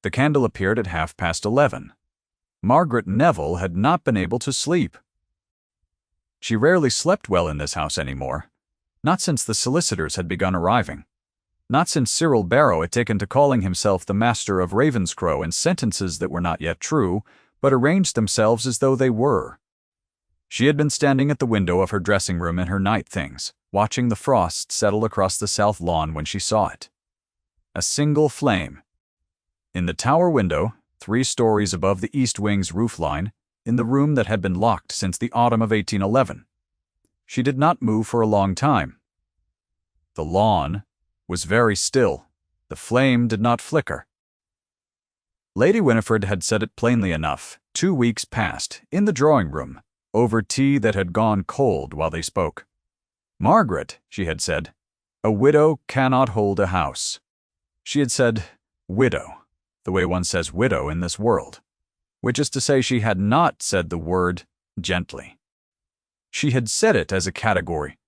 The candle appeared at 11:30. Margaret Neville had not been able to sleep. She rarely slept well in this house anymore, not since the solicitors had begun arriving, not since Cyril Barrow had taken to calling himself the master of Ravenscrow in sentences that were not yet true, but arranged themselves as though they were. She had been standing at the window of her dressing room in her night things, watching the frost settle across the south lawn when she saw it. A single flame. In the tower window, 3 stories above the east wing's roofline, in the room that had been locked since the autumn of 1811. She did not move for a long time. The lawn was very still. The flame did not flicker. Lady Winifred had said it plainly enough, 2 weeks past, in the drawing-room, over tea that had gone cold while they spoke. "Margaret," she had said, "a widow cannot hold a house." She had said widow, the way one says widow in this world, which is to say she had not said the word gently. She had said it as a category,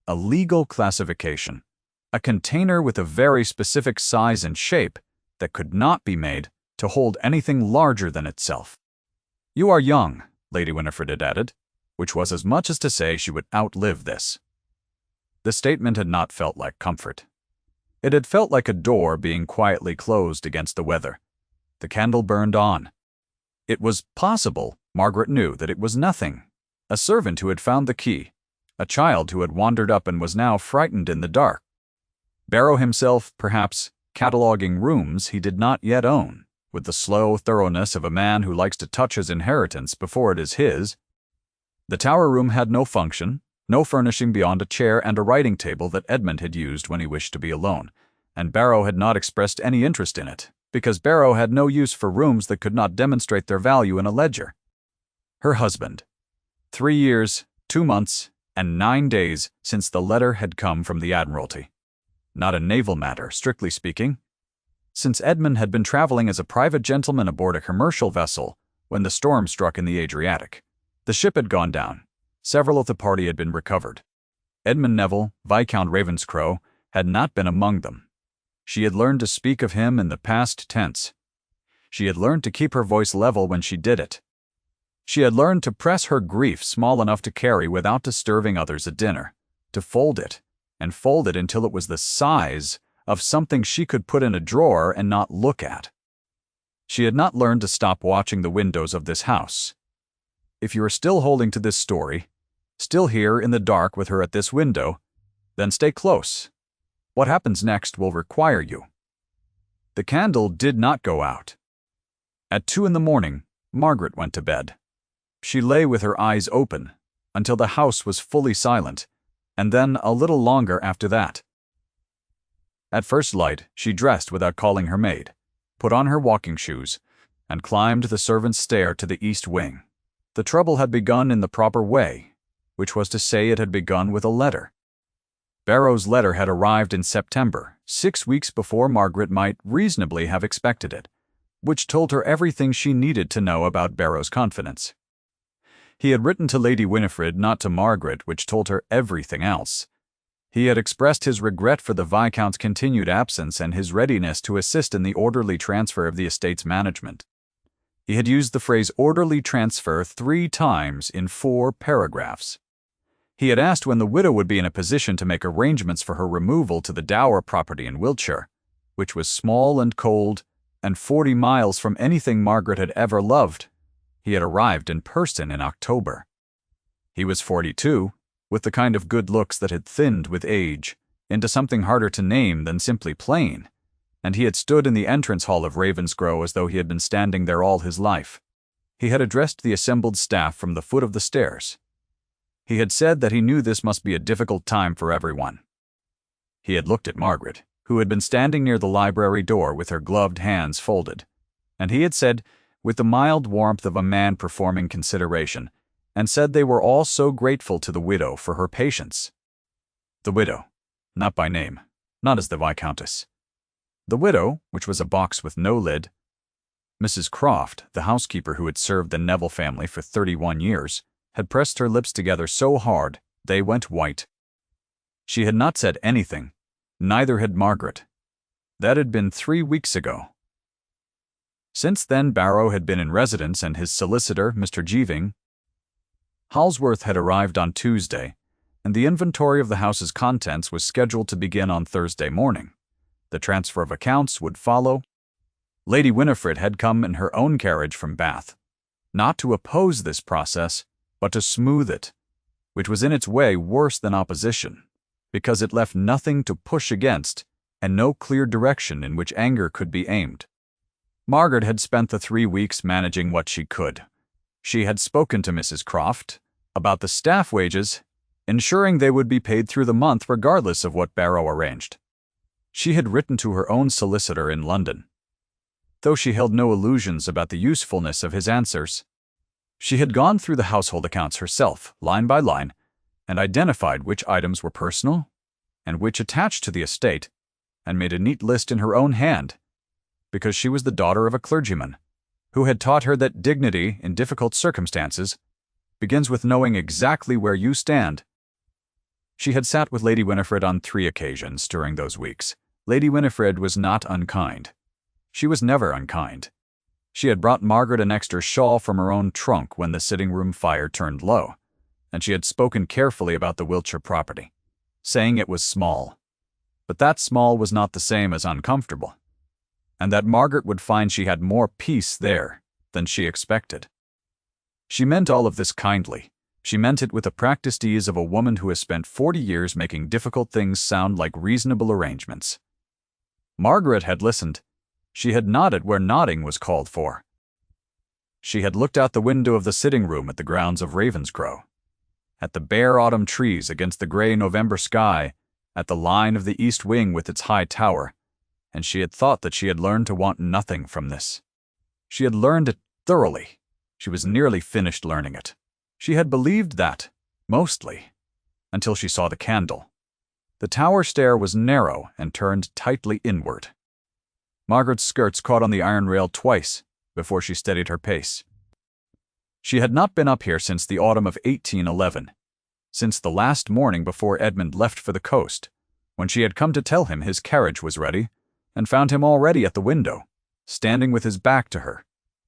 a legal classification, a container with a very specific size and shape that could not be made to hold anything larger than itself. "You are young," Lady Winifred had added, which was as much as to say she would outlive this. The statement had not felt like comfort. It had felt like a door being quietly closed against the weather. The candle burned on. It was possible, Margaret knew, that it was nothing. A servant who had found the key. A child who had wandered up and was now frightened in the dark. Barrow himself, perhaps, cataloguing rooms he did not yet own, with the slow thoroughness of a man who likes to touch his inheritance before it is his. The tower room had no function, no furnishing beyond a chair and a writing table that Edmund had used when he wished to be alone, and Barrow had not expressed any interest in it, because Barrow had no use for rooms that could not demonstrate their value in a ledger. Her husband. 3 years, 2 months, and 9 days since the letter had come from the Admiralty. Not a naval matter, strictly speaking. Since Edmund had been traveling as a private gentleman aboard a commercial vessel when the storm struck in the Adriatic. The ship had gone down. Several of the party had been recovered. Edmund Neville, Viscount Ravenscrow, had not been among them. She had learned to speak of him in the past tense. She had learned to keep her voice level when she did it. She had learned to press her grief small enough to carry without disturbing others at dinner, to fold it, and fold it until it was the size of something she could put in a drawer and not look at. She had not learned to stop watching the windows of this house. If you are still holding to this story, still here in the dark with her at this window, then stay close. What happens next will require you. The candle did not go out. At 2 in the morning, Margaret went to bed. She lay with her eyes open until the house was fully silent, and then a little longer after that. At first light, she dressed without calling her maid, put on her walking shoes, and climbed the servants' stair to the east wing. The trouble had begun in the proper way, which was to say it had begun with a letter. Barrow's letter had arrived in September, 6 weeks before Margaret might reasonably have expected it, which told her everything she needed to know about Barrow's confidence. He had written to Lady Winifred, not to Margaret, which told her everything else. He had expressed his regret for the Viscount's continued absence and his readiness to assist in the orderly transfer of the estate's management. He had used the phrase orderly transfer 3 times in 4 paragraphs. He had asked when the widow would be in a position to make arrangements for her removal to the Dower property in Wiltshire, which was small and cold and 40 miles from anything Margaret had ever loved. He had arrived in person in October. He was 42, with the kind of good looks that had thinned with age into something harder to name than simply plain, and he had stood in the entrance hall of Ravenscrow as though he had been standing there all his life. He had addressed the assembled staff from the foot of the stairs. He had said that he knew this must be a difficult time for everyone. He had looked at Margaret, who had been standing near the library door with her gloved hands folded, and he had said, with the mild warmth of a man performing consideration, and said they were all so grateful to the widow for her patience. The widow, not by name, not as the Viscountess. The widow, which was a box with no lid. Mrs. Croft, the housekeeper who had served the Neville family for 31 years, had pressed her lips together so hard they went white. She had not said anything, neither had Margaret. That had been 3 weeks ago. Since then, Barrow had been in residence, and his solicitor, Mr. Jeeving, Halsworth, had arrived on Tuesday, and the inventory of the house's contents was scheduled to begin on Thursday morning. The transfer of accounts would follow. Lady Winifred had come in her own carriage from Bath, not to oppose this process, but to smooth it, which was in its way worse than opposition, because it left nothing to push against and no clear direction in which anger could be aimed. Margaret had spent the 3 weeks managing what she could. She had spoken to Mrs. Croft about the staff wages, ensuring they would be paid through the month regardless of what Barrow arranged. She had written to her own solicitor in London. Though she held no illusions about the usefulness of his answers, she had gone through the household accounts herself, line by line, and identified which items were personal and which attached to the estate, and made a neat list in her own hand, because she was the daughter of a clergyman who had taught her that dignity in difficult circumstances begins with knowing exactly where you stand. She had sat with Lady Winifred on 3 occasions during those weeks. Lady Winifred was not unkind. She was never unkind. She had brought Margaret an extra shawl from her own trunk when the sitting-room fire turned low, and she had spoken carefully about the Wiltshire property, saying it was small. But that small was not the same as uncomfortable, and that Margaret would find she had more peace there than she expected. She meant all of this kindly. She meant it with the practiced ease of a woman who has spent 40 years making difficult things sound like reasonable arrangements. Margaret had listened. She had nodded where nodding was called for. She had looked out the window of the sitting-room at the grounds of Ravenscrow, at the bare autumn trees against the grey November sky, at the line of the east wing with its high tower, and she had thought that she had learned to want nothing from this. She had learned it thoroughly. She was nearly finished learning it. She had believed that, mostly, until she saw the candle. The tower stair was narrow and turned tightly inward. Margaret's skirts caught on the iron rail twice before she steadied her pace. She had not been up here since the autumn of 1811, since the last morning before Edmund left for the coast, when she had come to tell him his carriage was ready, and found him already at the window, standing with his back to her,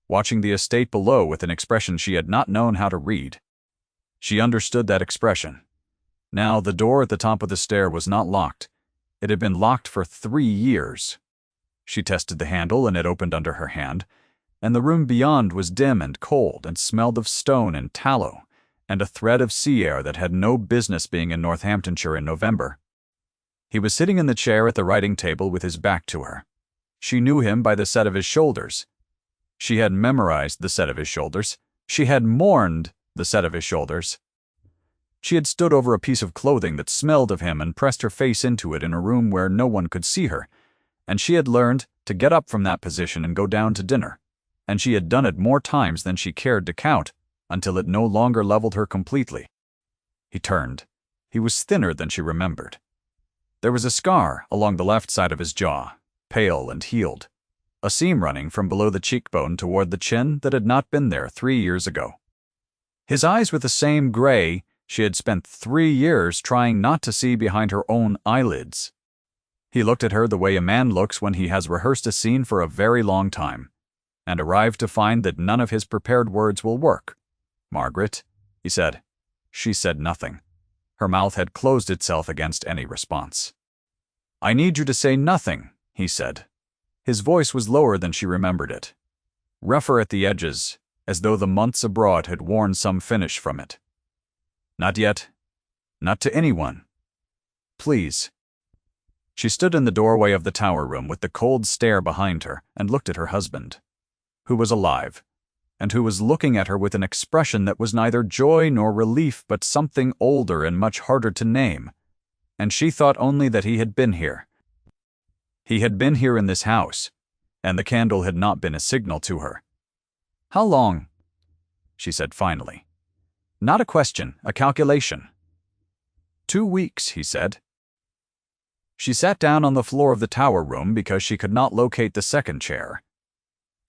watching the estate below with an expression she had not known how to read. She understood that expression. Now the door at the top of the stair was not locked. It had been locked for 3 years. She tested the handle, and it opened under her hand, and the room beyond was dim and cold and smelled of stone and tallow, and a thread of sea air that had no business being in Northamptonshire in November. He was sitting in the chair at the writing table with his back to her. She knew him by the set of his shoulders. She had memorized the set of his shoulders. She had mourned the set of his shoulders. She had stood over a piece of clothing that smelled of him and pressed her face into it in a room where no one could see her, and she had learned to get up from that position and go down to dinner, and she had done it more times than she cared to count, until it no longer leveled her completely. He turned. He was thinner than she remembered. There was a scar along the left side of his jaw, pale and healed, a seam running from below the cheekbone toward the chin that had not been there 3 years ago. His eyes were the same gray she had spent 3 years trying not to see behind her own eyelids. He looked at her the way a man looks when he has rehearsed a scene for a very long time, and arrived to find that none of his prepared words will work. "Margaret," he said. She said nothing. Her mouth had closed itself against any response. "I need you to say nothing," he said. His voice was lower than she remembered it, rougher at the edges, as though the months abroad had worn some finish from it. "Not yet. Not to anyone. Please." She stood in the doorway of the tower room with the cold stare behind her and looked at her husband, who was alive, and who was looking at her with an expression that was neither joy nor relief but something older and much harder to name, and she thought only that he had been here. He had been here in this house, and the candle had not been a signal to her. "How long?" she said finally. Not a question, a calculation. 2 weeks, he said. She sat down on the floor of the tower room because she could not locate the second chair,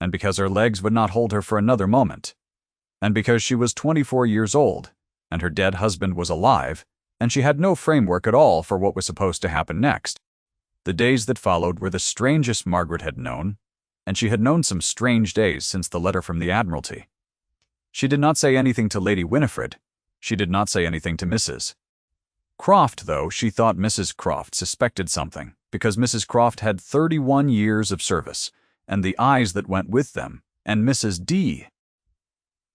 and because her legs would not hold her for another moment, and because she was 24 years old, and her dead husband was alive, and she had no framework at all for what was supposed to happen next. The days that followed were the strangest Margaret had known, and she had known some strange days since the letter from the Admiralty. She did not say anything to Lady Winifred. She did not say anything to Mrs. Croft, though. She thought Mrs. Croft suspected something, because Mrs. Croft had 31 years of service, and the eyes that went with them, and Mrs. D.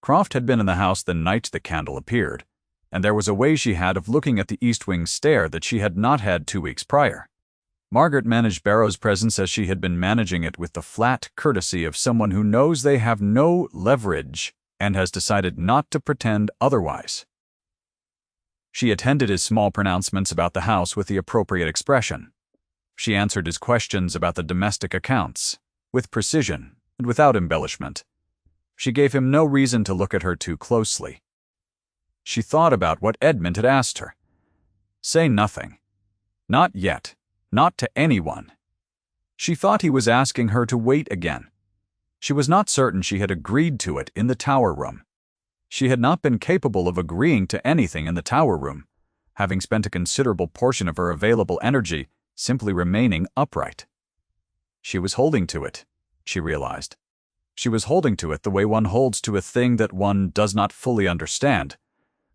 Croft had been in the house the night the candle appeared, and there was a way she had of looking at the east wing stair that she had not had 2 weeks prior. Margaret managed Barrow's presence as she had been managing it, with the flat courtesy of someone who knows they have no leverage and has decided not to pretend otherwise. She attended his small pronouncements about the house with the appropriate expression. She answered his questions about the domestic accounts, with precision and without embellishment. She gave him no reason to look at her too closely. She thought about what Edmund had asked her. Say nothing. Not yet. Not to anyone. She thought he was asking her to wait again. She was not certain she had agreed to it in the tower room. She had not been capable of agreeing to anything in the tower room, having spent a considerable portion of her available energy simply remaining upright. She was holding to it, she realized. She was holding to it the way one holds to a thing that one does not fully understand,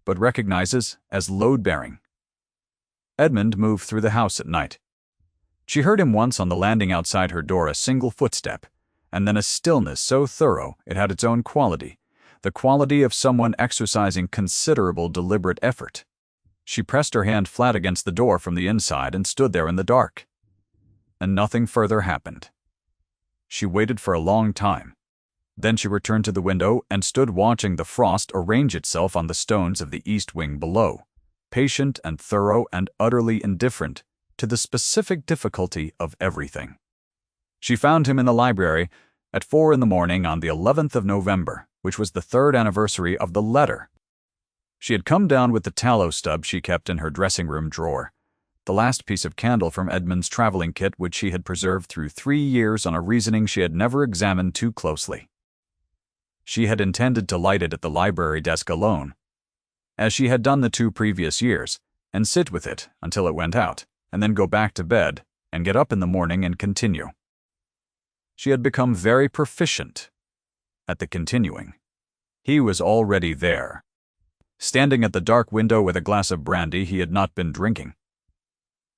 but recognizes as load-bearing. Edmund moved through the house at night. She heard him once on the landing outside her door, a single footstep, and then a stillness so thorough it had its own quality, the quality of someone exercising considerable deliberate effort. She pressed her hand flat against the door from the inside and stood there in the dark. And nothing further happened. She waited for a long time. Then she returned to the window and stood watching the frost arrange itself on the stones of the east wing below, patient and thorough and utterly indifferent to the specific difficulty of everything. She found him in the library at 4 in the morning on the 11th of November, which was the 3rd anniversary of the letter. She had come down with the tallow stub she kept in her dressing-room drawer, the last piece of candle from Edmund's traveling kit which she had preserved through 3 years on a reasoning she had never examined too closely. She had intended to light it at the library desk alone, as she had done the 2 previous years, and sit with it until it went out, and then go back to bed and get up in the morning and continue. She had become very proficient at the continuing. He was already there, standing at the dark window with a glass of brandy he had not been drinking,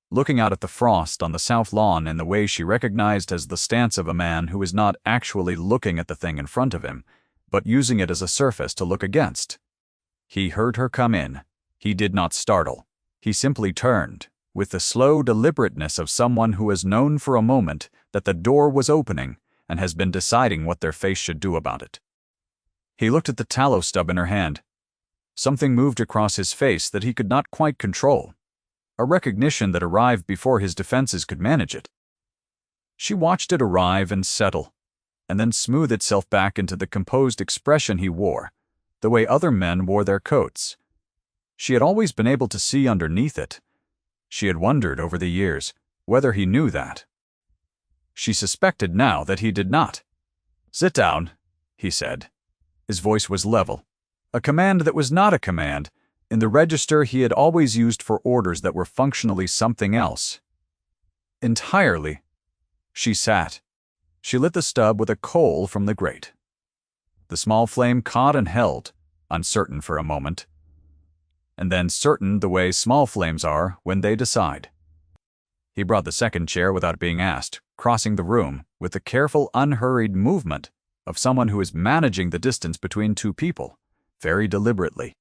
looking out at the frost on the south lawn in the way she recognized as the stance of a man who is not actually looking at the thing in front of him, but using it as a surface to look against. He heard her come in. He did not startle. He simply turned, with the slow deliberateness of someone who has known for a moment that the door was opening and has been deciding what their face should do about it. He looked at the tallow stub in her hand. Something moved across his face that he could not quite control, a recognition that arrived before his defenses could manage it. She watched it arrive and settle, and then smooth itself back into the composed expression he wore, the way other men wore their coats. She had always been able to see underneath it. She had wondered over the years whether he knew that. She suspected now that he did not. "Sit down," he said. His voice was level, a command that was not a command, in the register he had always used for orders that were functionally something else. Entirely. She sat. She lit the stub with a coal from the grate. The small flame caught and held, uncertain for a moment, and then certain the way small flames are when they decide. He brought the second chair without being asked, crossing the room with the careful, unhurried movement of someone who is managing the distance between 2 people, very deliberately.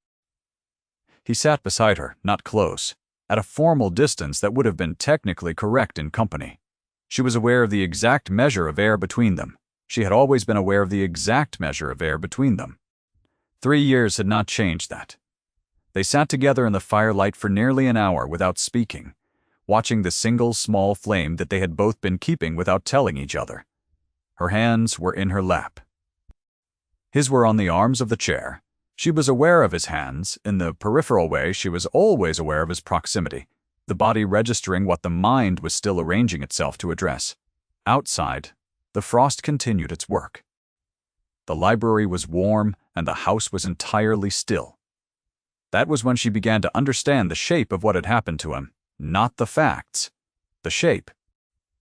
He sat beside her, not close, at a formal distance that would have been technically correct in company. She was aware of the exact measure of air between them. She had always been aware of the exact measure of air between them. 3 years had not changed that. They sat together in the firelight for nearly an hour without speaking, watching the single small flame that they had both been keeping without telling each other. Her hands were in her lap. His were on the arms of the chair. She was aware of his hands. In the peripheral way, she was always aware of his proximity, the body registering what the mind was still arranging itself to address. Outside, the frost continued its work. The library was warm and the house was entirely still. That was when she began to understand the shape of what had happened to him, not the facts. The shape.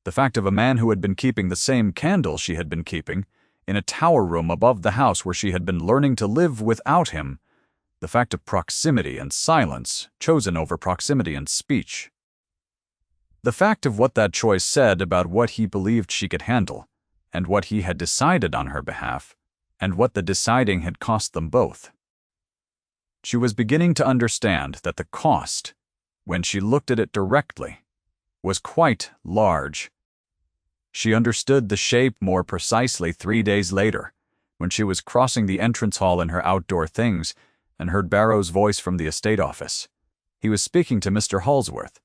The fact of a man who had been keeping the same candle she had been keeping, in a tower room above the house where she had been learning to live without him. The fact of proximity and silence, chosen over proximity and speech. The fact of what that choice said about what he believed she could handle, and what he had decided on her behalf, and what the deciding had cost them both. She was beginning to understand that the cost, when she looked at it directly, was quite large. She understood the shape more precisely 3 days later, when she was crossing the entrance hall in her outdoor things and heard Barrow's voice from the estate office. He was speaking to Mr. Halsworth.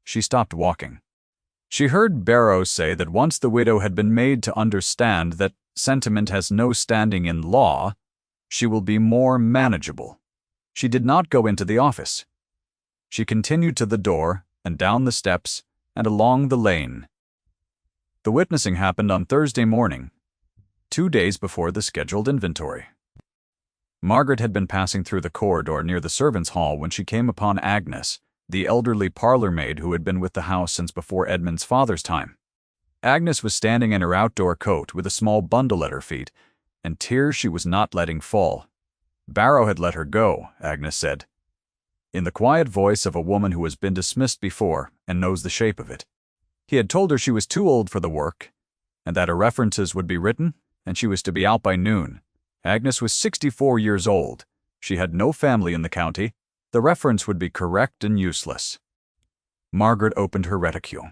She stopped walking. She heard Barrow say that once the widow had been made to understand that sentiment has no standing in law, she will be more manageable. She did not go into the office. She continued to the door and down the steps and along the lane. The witnessing happened on Thursday morning, 2 days before the scheduled inventory. Margaret had been passing through the corridor near the servants' hall when she came upon Agnes, the elderly parlor maid who had been with the house since before Edmund's father's time. Agnes was standing in her outdoor coat with a small bundle at her feet, and tears she was not letting fall. Barrow had let her go, Agnes said, in the quiet voice of a woman who has been dismissed before and knows the shape of it. He had told her she was too old for the work, and that her references would be written, and she was to be out by noon. Agnes was 64 years old. She had no family in the county. The reference would be correct and useless. Margaret opened her reticule.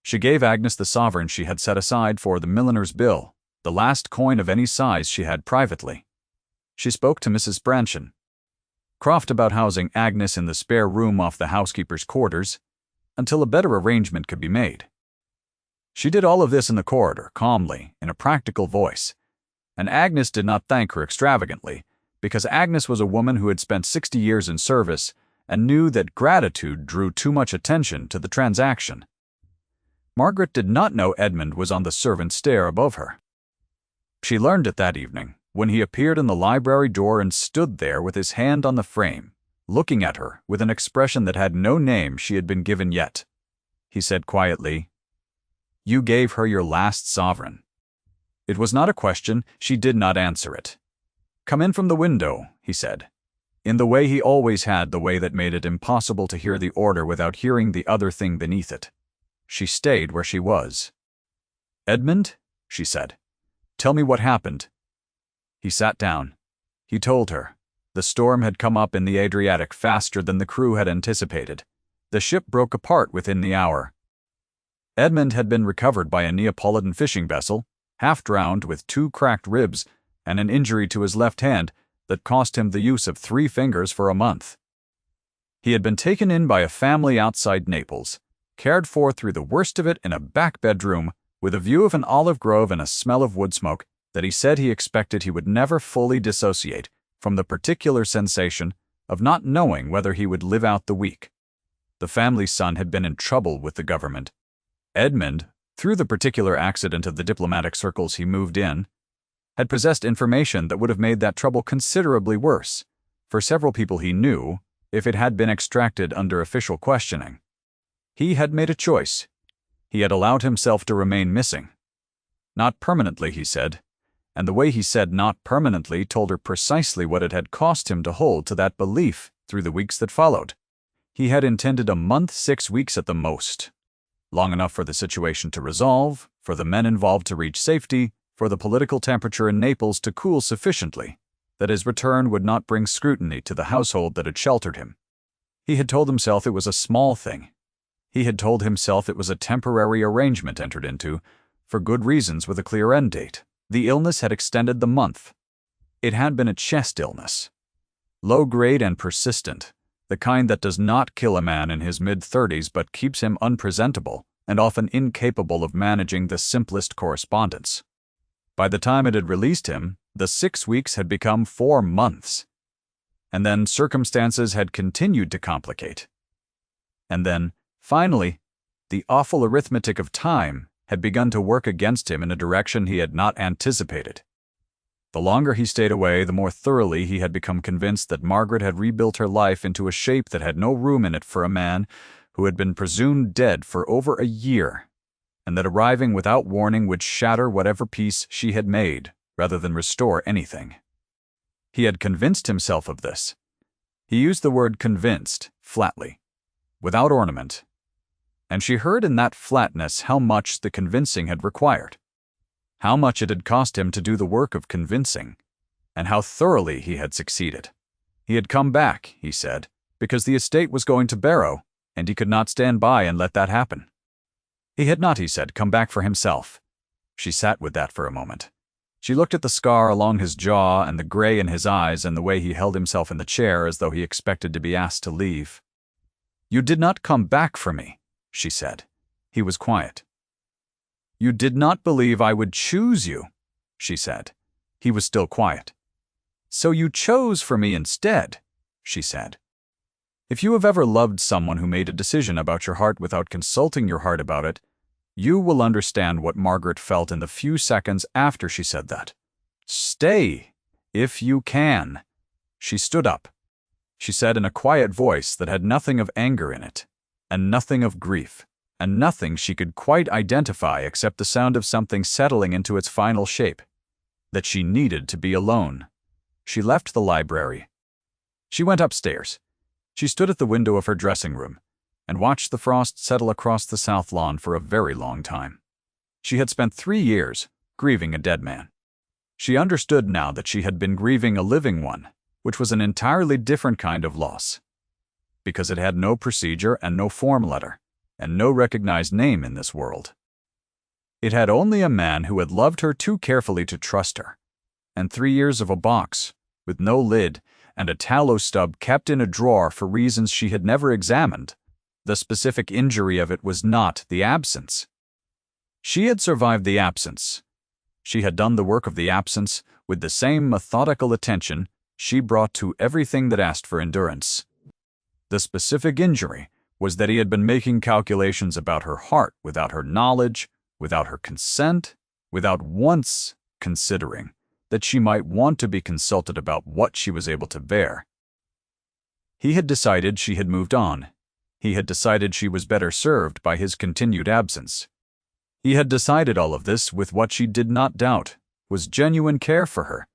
She gave Agnes the sovereign she had set aside for the milliner's bill, the last coin of any size she had privately. She spoke to Mrs. Branchen Croft about housing Agnes in the spare room off the housekeeper's quarters, until a better arrangement could be made. She did all of this in the corridor, calmly, in a practical voice, and Agnes did not thank her extravagantly, because Agnes was a woman who had spent 60 years in service and knew that gratitude drew too much attention to the transaction. Margaret did not know Edmund was on the servants' stair above her. She learned it that evening, when he appeared in the library door and stood there with his hand on the frame, looking at her with an expression that had no name she had been given yet. He said quietly, "You gave her your last sovereign." It was not a question. She did not answer it. "Come in from the window," he said, in the way he always had, the way that made it impossible to hear the order without hearing the other thing beneath it. She stayed where she was. "Edmund," she said, "tell me what happened." He sat down. He told her. The storm had come up in the Adriatic faster than the crew had anticipated. The ship broke apart within the hour. Edmund had been recovered by a Neapolitan fishing vessel, half-drowned with 2 cracked ribs and an injury to his left hand that cost him the use of 3 fingers for a month. He had been taken in by a family outside Naples, cared for through the worst of it in a back bedroom with a view of an olive grove and a smell of wood smoke that he said he expected he would never fully dissociate from the particular sensation of not knowing whether he would live out the week. The family's son had been in trouble with the government. Edmund, through the particular accident of the diplomatic circles he moved in, had possessed information that would have made that trouble considerably worse, for several people he knew, if it had been extracted under official questioning. He had made a choice. He had allowed himself to remain missing. Not permanently, he said, and the way he said not permanently told her precisely what it had cost him to hold to that belief through the weeks that followed. He had intended a month, 6 weeks at the most. Long enough for the situation to resolve, for the men involved to reach safety, for the political temperature in Naples to cool sufficiently, that his return would not bring scrutiny to the household that had sheltered him. He had told himself it was a small thing. He had told himself it was a temporary arrangement entered into, for good reasons with a clear end date. The illness had extended the month. It had been a chest illness. Low-grade and persistent, the kind that does not kill a man in his mid-30s but keeps him unpresentable and often incapable of managing the simplest correspondence. By the time it had released him, the 6 weeks had become 4 months. And then circumstances had continued to complicate. And then, finally, the awful arithmetic of time had begun to work against him in a direction he had not anticipated. The longer he stayed away, the more thoroughly he had become convinced that Margaret had rebuilt her life into a shape that had no room in it for a man who had been presumed dead for over a year. and that arriving without warning would shatter whatever peace she had made, rather than restore anything. He had convinced himself of this. He used the word convinced, flatly, without ornament, and she heard in that flatness how much the convincing had required, how much it had cost him to do the work of convincing, and how thoroughly he had succeeded. He had come back, he said, because the estate was going to Barrow, and he could not stand by and let that happen. He had not, he said, come back for himself. She sat with that for a moment. She looked at the scar along his jaw and the gray in his eyes and the way he held himself in the chair as though he expected to be asked to leave. "You did not come back for me," she said. He was quiet. "You did not believe I would choose you," she said. He was still quiet. "So you chose for me instead," she said. If you have ever loved someone who made a decision about your heart without consulting your heart about it, you will understand what Margaret felt in the few seconds after she said that. "Stay, if you can." She stood up. She said in a quiet voice that had nothing of anger in it, and nothing of grief, and nothing she could quite identify except the sound of something settling into its final shape, that she needed to be alone. She left the library. She went upstairs. She stood at the window of her dressing room and watched the frost settle across the south lawn for a very long time. She had spent 3 years grieving a dead man. She understood now that she had been grieving a living one, which was an entirely different kind of loss, because it had no procedure and no form letter, and no recognized name in this world. It had only a man who had loved her too carefully to trust her, and 3 years of a box, with no lid, and a tallow stub kept in a drawer for reasons she had never examined. The specific injury of it was not the absence. She had survived the absence. She had done the work of the absence with the same methodical attention she brought to everything that asked for endurance. The specific injury was that he had been making calculations about her heart without her knowledge, without her consent, without once considering that she might want to be consulted about what she was able to bear. He had decided she had moved on. He had decided she was better served by his continued absence. He had decided all of this with what she did not doubt was genuine care for her,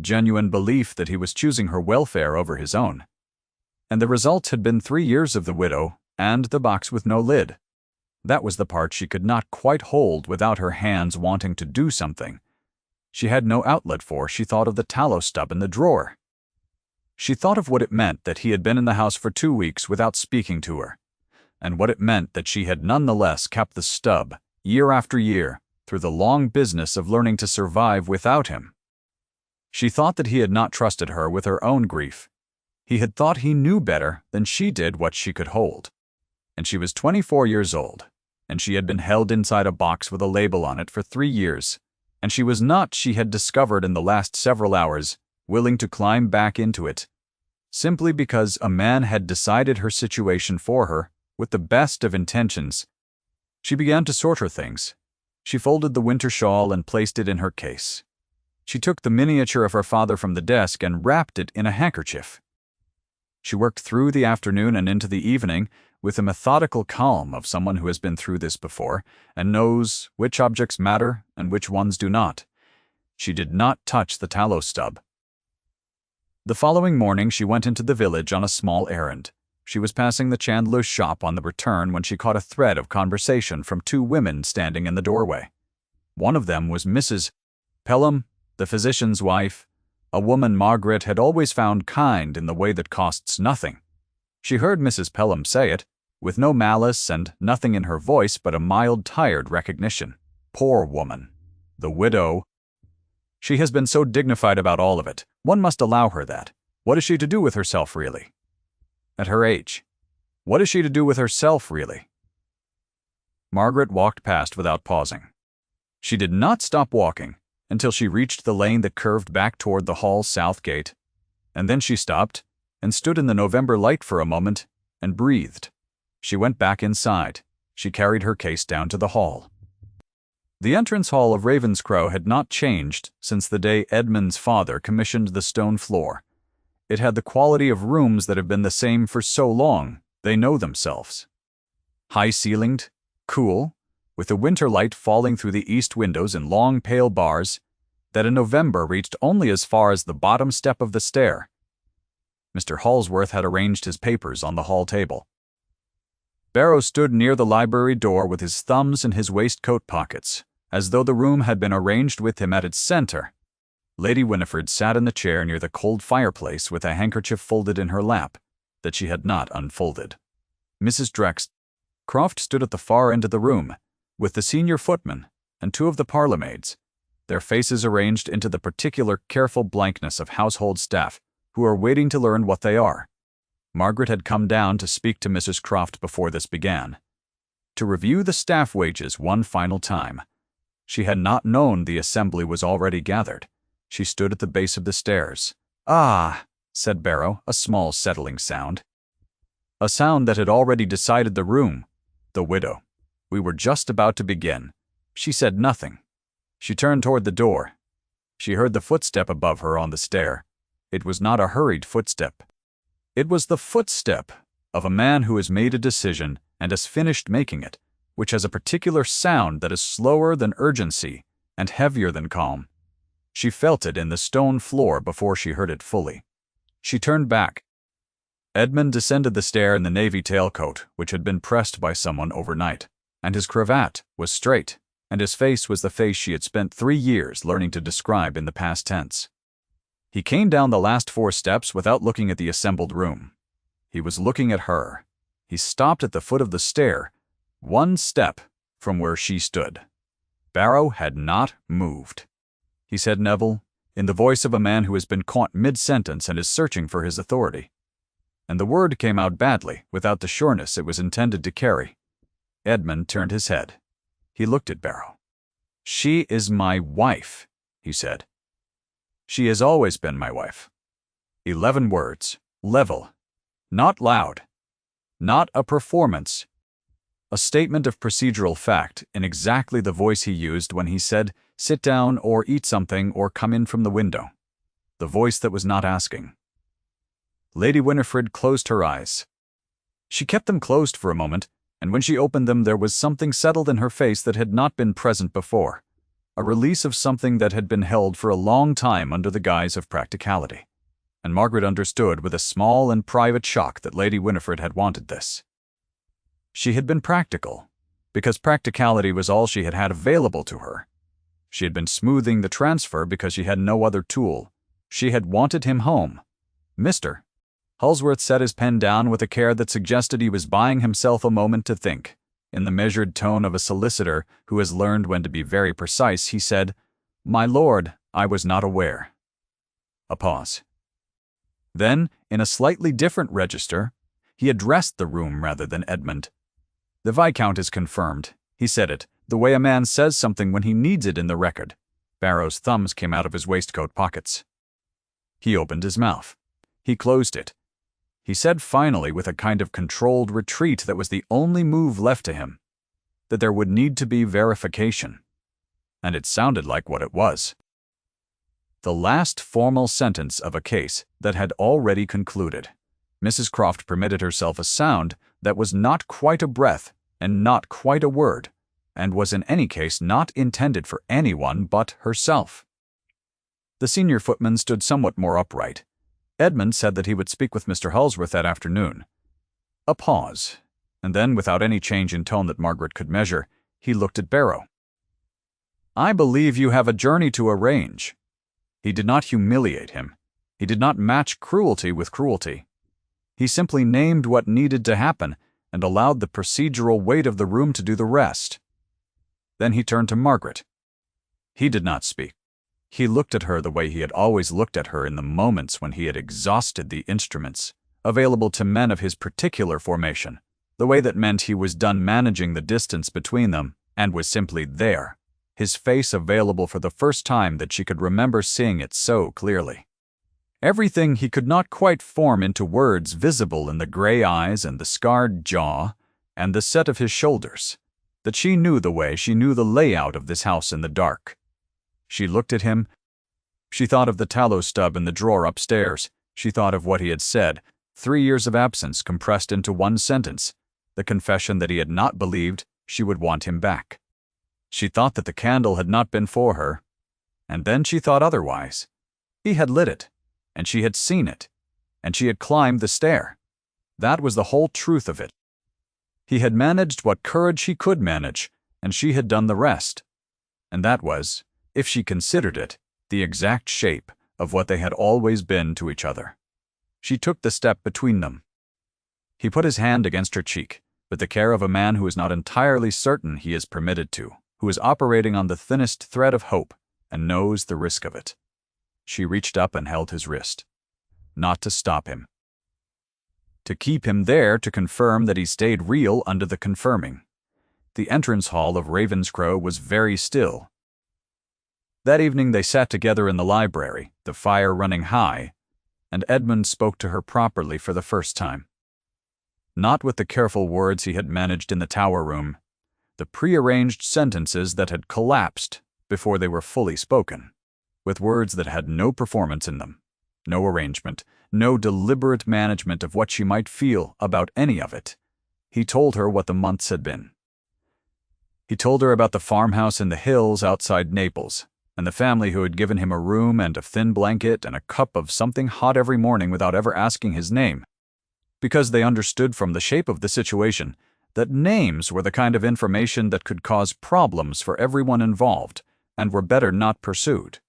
genuine belief that he was choosing her welfare over his own. And the result had been 3 years of the widow and the box with no lid. That was the part she could not quite hold without her hands wanting to do something. She had no outlet for. She thought of the tallow stub in the drawer. She thought of what it meant that he had been in the house for 2 weeks without speaking to her, and what it meant that she had nonetheless kept the stub, year after year, through the long business of learning to survive without him. She thought that he had not trusted her with her own grief. He had thought he knew better than she did what she could hold. And she was 24 years old, and she had been held inside a box with a label on it for 3 years, and she was not, she had discovered in the last several hours, willing to climb back into it, simply because a man had decided her situation for her with the best of intentions. She began to sort her things. She folded the winter shawl and placed it in her case. She took the miniature of her father from the desk and wrapped it in a handkerchief. She worked through the afternoon and into the evening with the methodical calm of someone who has been through this before and knows which objects matter and which ones do not. She did not touch the tallow stub. The following morning she went into the village on a small errand. She was passing the chandler's shop on the return when she caught a thread of conversation from 2 women standing in the doorway. One of them was Mrs. Pelham, the physician's wife, a woman Margaret had always found kind in the way that costs nothing. She heard Mrs. Pelham say it, with no malice and nothing in her voice but a mild, tired recognition. Poor woman. The widow. She has been so dignified about all of it. One must allow her that. What is she to do with herself, really? At her age. What is she to do with herself, really? Margaret walked past without pausing. She did not stop walking until she reached the lane that curved back toward the hall's south gate, and then she stopped and stood in the November light for a moment and breathed. She went back inside. She carried her case down to the hall. The entrance hall of Ravenscrow had not changed since the day Edmund's father commissioned the stone floor. It had the quality of rooms that have been the same for so long, they know themselves. High-ceilinged, cool, with the winter light falling through the east windows in long pale bars that in November reached only as far as the bottom step of the stair. Mr. Halsworth had arranged his papers on the hall table. Barrow stood near the library door with his thumbs in his waistcoat pockets, as though the room had been arranged with him at its center. Lady Winifred sat in the chair near the cold fireplace with a handkerchief folded in her lap that she had not unfolded. Mrs. Croft stood at the far end of the room, with the senior footman and two of the parlourmaids, their faces arranged into the particular careful blankness of household staff who are waiting to learn what they are. Margaret had come down to speak to Mrs. Croft before this began, to review the staff wages one final time. She had not known the assembly was already gathered. She stood at the base of the stairs. "Ah," said Barrow, a small settling sound. A sound that had already decided the room. The widow. We were just about to begin. She said nothing. She turned toward the door. She heard the footstep above her on the stair. It was not a hurried footstep. It was the footstep of a man who has made a decision and has finished making it, which has a particular sound that is slower than urgency and heavier than calm. She felt it in the stone floor before she heard it fully. She turned back. Edmund descended the stair in the navy tailcoat, which had been pressed by someone overnight, and his cravat was straight, and his face was the face she had spent 3 years learning to describe in the past tense. He came down the last 4 steps without looking at the assembled room. He was looking at her. He stopped at the foot of the stair, 1 step from where she stood. Barrow had not moved. He said, "Neville," in the voice of a man who has been caught mid-sentence and is searching for his authority. And the word came out badly, without the sureness it was intended to carry. Edmund turned his head. He looked at Barrow. "She is my wife," he said. "She has always been my wife." 11 words, level, not loud, not a performance. A statement of procedural fact in exactly the voice he used when he said, "Sit down," or "Eat something," or "Come in from the window." The voice that was not asking. Lady Winifred closed her eyes. She kept them closed for a moment, and when she opened them there was something settled in her face that had not been present before, a release of something that had been held for a long time under the guise of practicality. And Margaret understood with a small and private shock that Lady Winifred had wanted this. She had been practical, because practicality was all she had had available to her. She had been smoothing the transfer because she had no other tool. She had wanted him home. Mr. Halsworth set his pen down with a care that suggested he was buying himself a moment to think. In the measured tone of a solicitor who has learned when to be very precise, he said, "My lord, I was not aware." A pause. Then, in a slightly different register, he addressed the room rather than Edmund. "The Viscount is confirmed." He said it, the way a man says something when he needs it in the record. Barrow's thumbs came out of his waistcoat pockets. He opened his mouth. He closed it. He said finally, with a kind of controlled retreat that was the only move left to him, that there would need to be verification. And it sounded like what it was. The last formal sentence of a case that had already concluded. Mrs. Croft permitted herself a sound that was not quite a breath and not quite a word, and was in any case not intended for anyone but herself. The senior footman stood somewhat more upright. Edmund said that he would speak with Mr. Halsworth that afternoon. A pause, and then, without any change in tone that Margaret could measure, he looked at Barrow. "I believe you have a journey to arrange." He did not humiliate him. He did not match cruelty with cruelty. He simply named what needed to happen and allowed the procedural weight of the room to do the rest. Then he turned to Margaret. He did not speak. He looked at her the way he had always looked at her in the moments when he had exhausted the instruments available to men of his particular formation, the way that meant he was done managing the distance between them and was simply there, his face available for the first time that she could remember seeing it so clearly. Everything he could not quite form into words visible in the gray eyes and the scarred jaw and the set of his shoulders, that she knew the way she knew the layout of this house in the dark. She looked at him. She thought of the tallow stub in the drawer upstairs. She thought of what he had said, 3 years of absence compressed into 1 sentence, the confession that he had not believed she would want him back. She thought that the candle had not been for her, and then she thought otherwise. He had lit it, and she had seen it, and she had climbed the stair. That was the whole truth of it. He had managed what courage he could manage, and she had done the rest. And that was, if she considered it, the exact shape of what they had always been to each other. She took the step between them. He put his hand against her cheek, with the care of a man who is not entirely certain he is permitted to, who is operating on the thinnest thread of hope and knows the risk of it. She reached up and held his wrist. Not to stop him. To keep him there to confirm that he stayed real under the confirming. The entrance hall of Ravenscrow was very still. That evening they sat together in the library, the fire running high, and Edmund spoke to her properly for the first time. Not with the careful words he had managed in the tower room, the prearranged sentences that had collapsed before they were fully spoken, with words that had no performance in them, no arrangement, no deliberate management of what she might feel about any of it. He told her what the months had been. He told her about the farmhouse in the hills outside Naples, and the family who had given him a room and a thin blanket and a cup of something hot every morning without ever asking his name, because they understood from the shape of the situation that names were the kind of information that could cause problems for everyone involved and were better not pursued.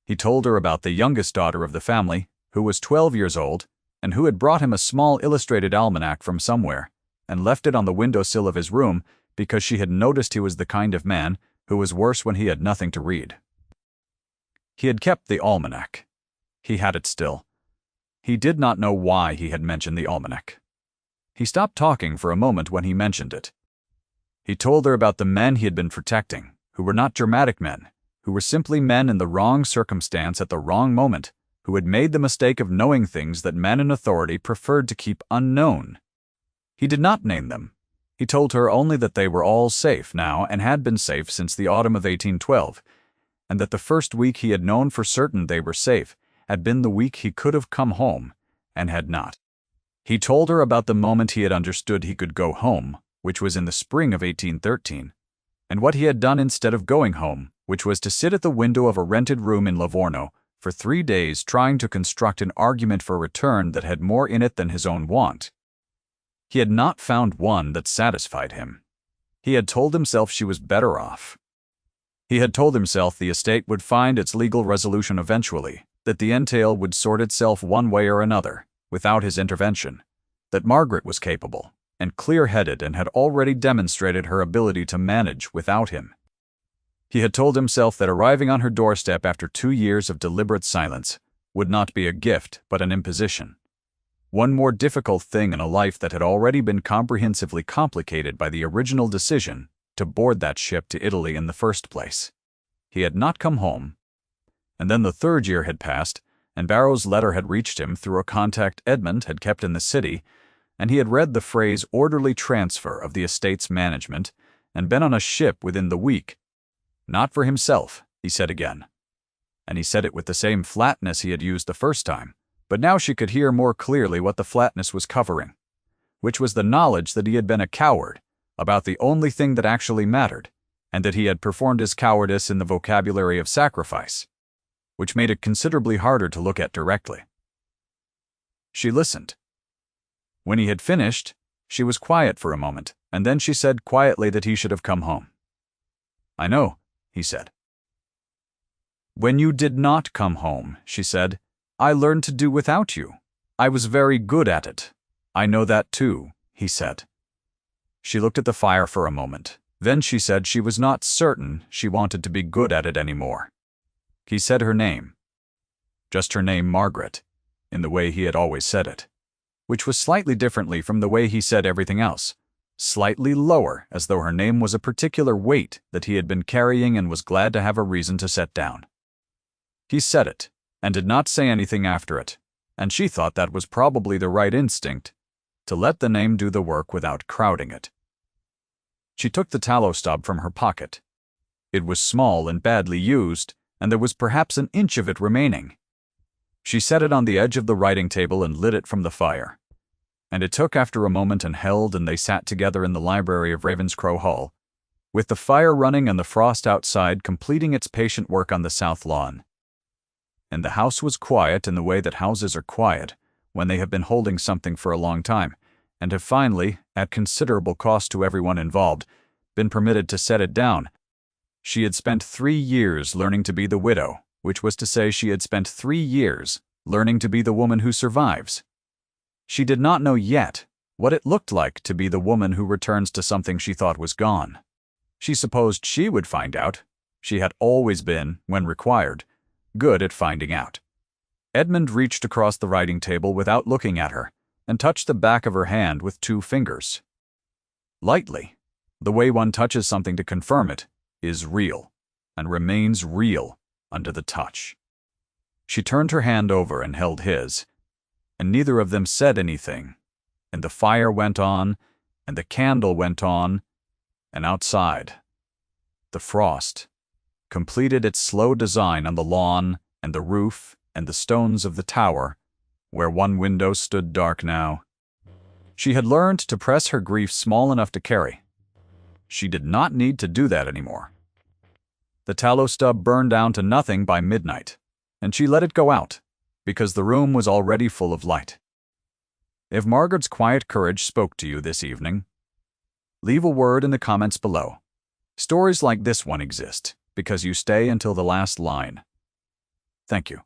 He told her about the youngest daughter of the family, who was 12 years old, and who had brought him a small illustrated almanac from somewhere, and left it on the windowsill of his room because she had noticed he was the kind of man who was worse when he had nothing to read. He had kept the almanac. He had it still. He did not know why he had mentioned the almanac. He stopped talking for a moment when he mentioned it. He told her about the men he had been protecting, who were not dramatic men, who were simply men in the wrong circumstance at the wrong moment, who had made the mistake of knowing things that men in authority preferred to keep unknown. He did not name them. He told her only that they were all safe now and had been safe since the autumn of 1812, and that the first week he had known for certain they were safe had been the week he could have come home, and had not. He told her about the moment he had understood he could go home, which was in the spring of 1813, and what he had done instead of going home, which was to sit at the window of a rented room in Livorno for 3 days trying to construct an argument for return that had more in it than his own want. He had not found one that satisfied him. He had told himself she was better off. He had told himself the estate would find its legal resolution eventually, that the entail would sort itself one way or another, without his intervention, that Margaret was capable and clear-headed and had already demonstrated her ability to manage without him. He had told himself that arriving on her doorstep after 2 years of deliberate silence would not be a gift but an imposition. One more difficult thing in a life that had already been comprehensively complicated by the original decision to board that ship to Italy in the first place. He had not come home. And then the 3rd year had passed, and Barrow's letter had reached him through a contact Edmund had kept in the city, and he had read the phrase orderly transfer of the estate's management and been on a ship within the week. Not for himself, he said again. And he said it with the same flatness he had used the first time, but now she could hear more clearly what the flatness was covering, which was the knowledge that he had been a coward about the only thing that actually mattered, and that he had performed his cowardice in the vocabulary of sacrifice, which made it considerably harder to look at directly. She listened. When he had finished, she was quiet for a moment, and then she said quietly that he should have come home. "I know," he said. "When you did not come home," she said, "I learned to do without you. I was very good at it." "I know that too," he said. She looked at the fire for a moment. Then she said she was not certain she wanted to be good at it anymore. He said her name. Just her name, Margaret, in the way he had always said it, which was slightly differently from the way he said everything else, slightly lower, as though her name was a particular weight that he had been carrying and was glad to have a reason to set down. He said it, and did not say anything after it, and she thought that was probably the right instinct, to let the name do the work without crowding it. She took the tallow stub from her pocket. It was small and badly used, and there was perhaps an inch of it remaining. She set it on the edge of the writing table and lit it from the fire. And it took after a moment and held, and they sat together in the library of Ravenscrow Hall, with the fire running and the frost outside completing its patient work on the south lawn. And the house was quiet in the way that houses are quiet when they have been holding something for a long time, and have finally, at considerable cost to everyone involved, been permitted to set it down. She had spent 3 years learning to be the widow, which was to say she had spent 3 years learning to be the woman who survives. She did not know yet what it looked like to be the woman who returns to something she thought was gone. She supposed she would find out. She had always been, when required, good at finding out. Edmund reached across the writing table without looking at her, and touched the back of her hand with 2 fingers. Lightly, the way one touches something to confirm it, is real, and remains real under the touch. She turned her hand over and held his, and neither of them said anything, and the fire went on, and the candle went on, and outside, the frost completed its slow design on the lawn and the roof and the stones of the tower, where one window stood dark now. She had learned to press her grief small enough to carry. She did not need to do that anymore. The tallow stub burned down to nothing by midnight, and she let it go out, because the room was already full of light. If Margaret's quiet courage spoke to you this evening, leave a word in the comments below. Stories like this one exist because you stay until the last line. Thank you.